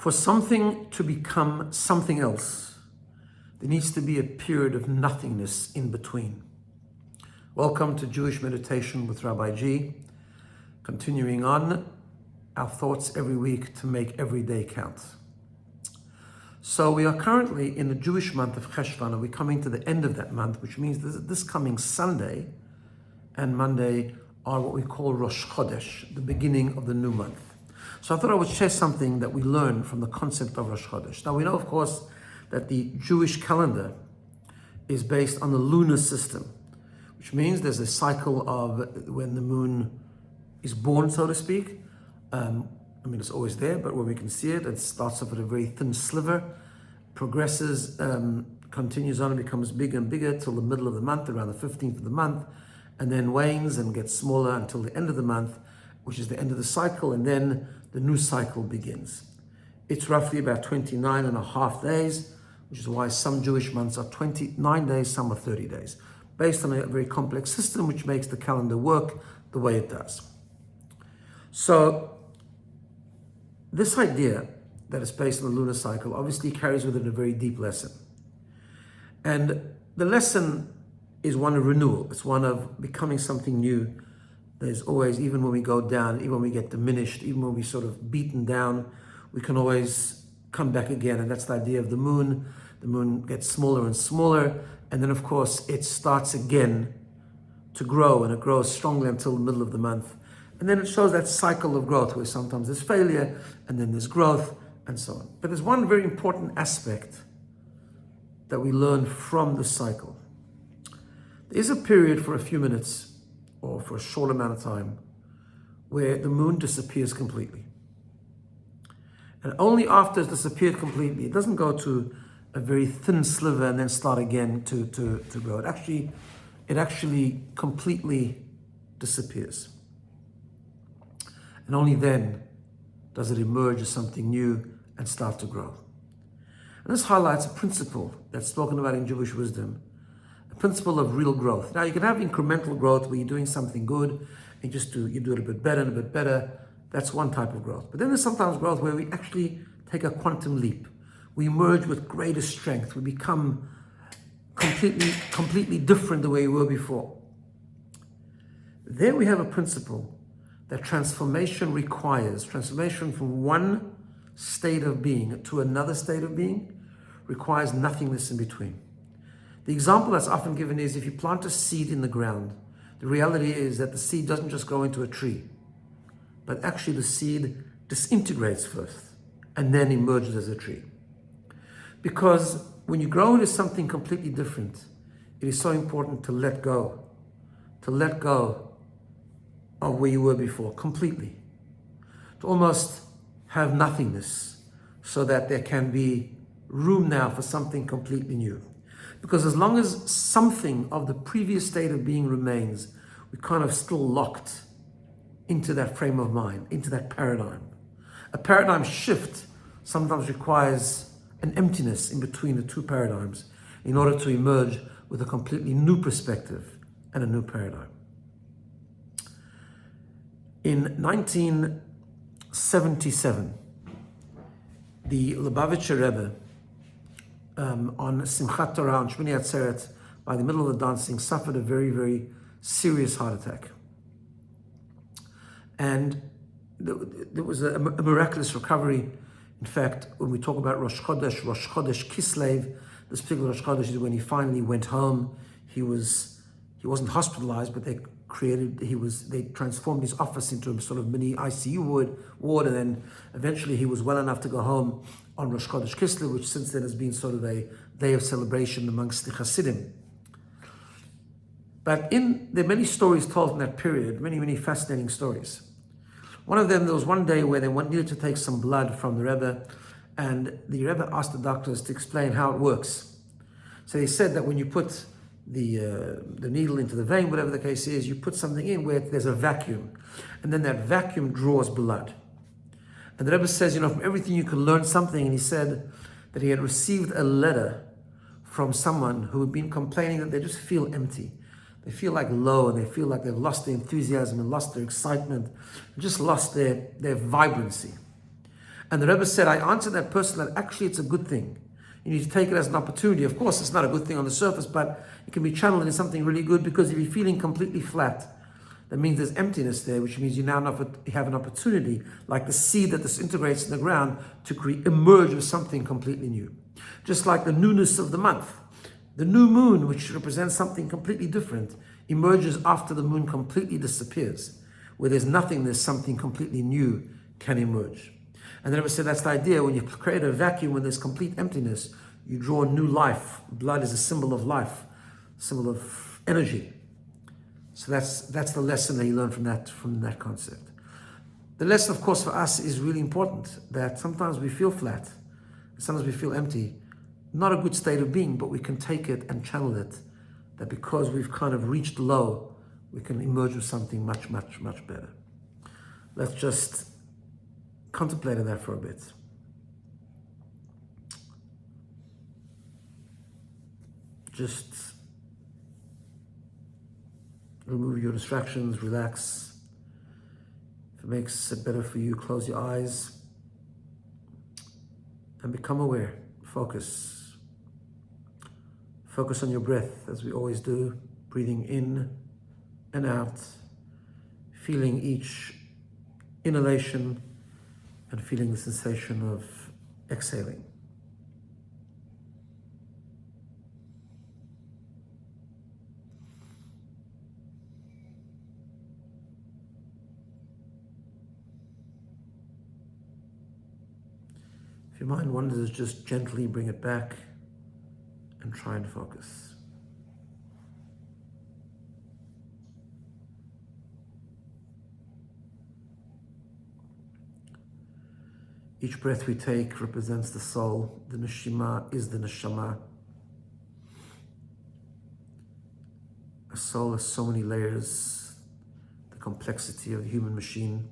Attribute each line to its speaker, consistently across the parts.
Speaker 1: For something to become something else, there needs to be a period of nothingness in between. Welcome to Jewish Meditation with Rabbi G. Continuing on our thoughts every week to make every day count. So we are currently in the Jewish month of Cheshvan, and we're coming to the end of that month, which means this coming Sunday and Monday are what we call Rosh Chodesh, the beginning of the new month. So I thought I would share something that we learn from the concept of Rosh Chodesh. Now we know, of course, that the Jewish calendar is based on the lunar system, which means there's a cycle of when the moon is born, so to speak. It's always there, but when we can see it, it starts off at a very thin sliver, progresses, continues on and becomes bigger and bigger till the middle of the month, around the 15th of the month, and then wanes and gets smaller until the end of the month, which is the end of the cycle, and then the new cycle begins. It's roughly about 29 and a half days, which is why some Jewish months are 29 days, some are 30 days, based on a very complex system which makes the calendar work the way it does. So this idea that is based on the lunar cycle obviously carries with it a very deep lesson. And the lesson is one of renewal. It's one of becoming something new. There's always, even when we go down, even when we get diminished, even when we sort of beaten down, we can always come back again. And that's the idea of the moon. The moon gets smaller and smaller. And then, of course, it starts again to grow, and it grows strongly until the middle of the month. And then it shows that cycle of growth where sometimes there's failure and then there's growth and so on. But there's one very important aspect that we learn from the cycle. There is a period for a few minutes or for a short amount of time where the moon disappears completely. And only after it's disappeared completely, it doesn't go to a very thin sliver and then start again to grow. It actually completely disappears. And only then does it emerge as something new and start to grow. And this highlights a principle that's spoken about in Jewish wisdom, a principle of real growth. Now, you can have incremental growth where you're doing something good and you do it a bit better and a bit better. That's one type of growth. But then there's sometimes growth where we actually take a quantum leap. We emerge with greater strength. We become completely different the way we were before. There we have a principle that transformation from one state of being to another state of being requires nothingness in between. The example that's often given is if you plant a seed in the ground, the reality is that the seed doesn't just grow into a tree, but actually the seed disintegrates first and then emerges as a tree. Because when you grow into something completely different, it is so important to let go of where you were before completely, to almost have nothingness so that there can be room now for something completely new. Because as long as something of the previous state of being remains, we're kind of still locked into that frame of mind, into that paradigm. A paradigm shift sometimes requires an emptiness in between the two paradigms in order to emerge with a completely new perspective and a new paradigm. In 1977, the Lubavitcher Rebbe, on Simchat Torah on Shmini Atzeret, by the middle of the dancing, suffered a very, very serious heart attack. And there was a miraculous recovery. In fact, when we talk about Rosh Chodesh Kislev, this particular Rosh Chodesh is when he finally went home. He wasn't hospitalized, but they transformed his office into a sort of mini ICU ward, and then eventually he was well enough to go home on Rosh Chodesh Kislev, which since then has been sort of a day of celebration amongst the Hasidim. But there are many stories told in that period, many fascinating stories. One of them, there was one day where they needed to take some blood from the Rebbe, and the Rebbe asked the doctors to explain how it works. So they said that when you put the needle into the vein, whatever the case is, you put something in where there's a vacuum, and then that vacuum draws blood. And the Rebbe says, from everything you can learn something, and he said that he had received a letter from someone who had been complaining that they just feel empty. They feel like low, and they feel like they've lost their enthusiasm and lost their excitement, and just lost their vibrancy. And the Rebbe said, I answered that person that actually it's a good thing. You need to take it as an opportunity. Of course, it's not a good thing on the surface, but it can be channeled into something really good, because if you're feeling completely flat, that means there's emptiness there, which means you now have an opportunity, like the seed that disintegrates in the ground, to emerge with something completely new. Just like the newness of the month. The new moon, which represents something completely different, emerges after the moon completely disappears. Where there's nothing, there's something completely new can emerge. And then I said that's the idea. When you create a vacuum, when there's complete emptiness, you draw new life. Blood is a symbol of life, symbol of energy. So that's the lesson that you learn from that concept. The lesson, of course, for us is really important, that sometimes we feel flat, sometimes we feel empty. Not a good state of being, but we can take it and channel it. That because we've kind of reached low, we can emerge with something much, much, much better. Let's just contemplate on that for a bit. Just remove your distractions, relax. If it makes it better for you, close your eyes and become aware. Focus. Focus on your breath, as we always do, breathing in and out, feeling each inhalation and feeling the sensation of exhaling. If your mind wanders, just gently bring it back and try and focus. Each breath we take represents the soul. The neshima is the neshama. A soul has so many layers, the complexity of the human machine.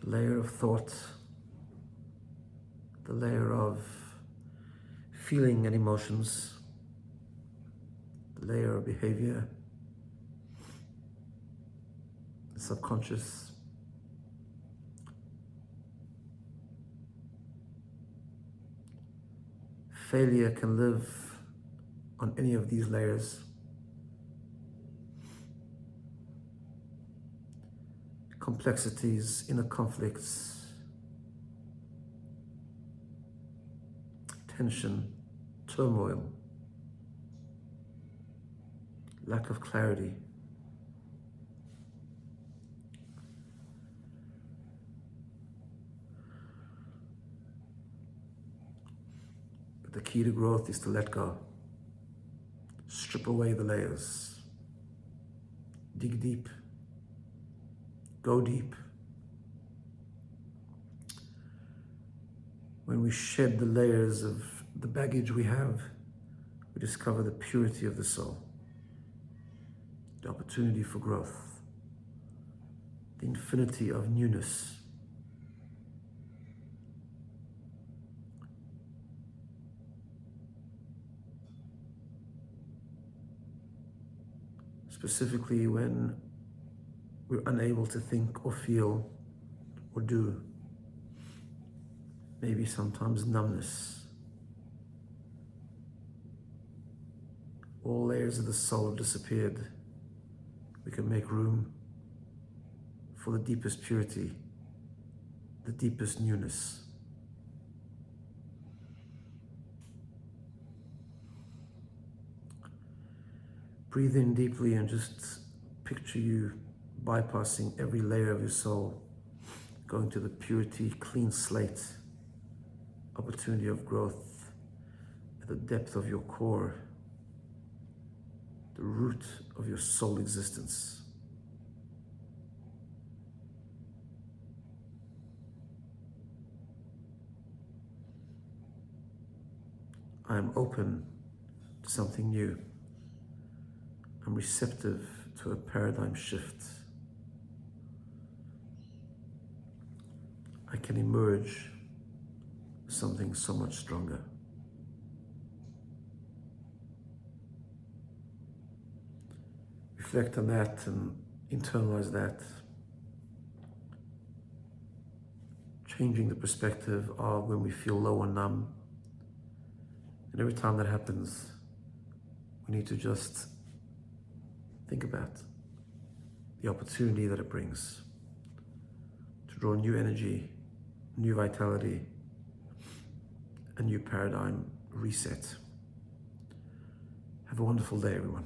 Speaker 1: The layer of thought, the layer of feeling and emotions, the layer of behavior, the subconscious. Failure can live on any of these layers. Complexities, inner conflicts, tension, turmoil, lack of clarity. But the key to growth is to let go. Strip away the layers. Dig deep. Go deep. When we shed the layers of the baggage we have, we discover the purity of the soul, the opportunity for growth, the infinity of newness. Specifically when we're unable to think or feel or do. Maybe sometimes numbness. All layers of the soul have disappeared. We can make room for the deepest purity, the deepest newness. Breathe in deeply and just picture you bypassing every layer of your soul, going to the purity, clean slate, opportunity of growth at the depth of your core, the root of your soul existence. I am open to something new. I'm receptive to a paradigm shift. I can emerge something so much stronger. Reflect on that and internalize that. changing the perspective of when we feel low or numb. And every time that happens, we need to just think about the opportunity that it brings to draw new energy, new vitality, a new paradigm reset. Have a wonderful day, everyone.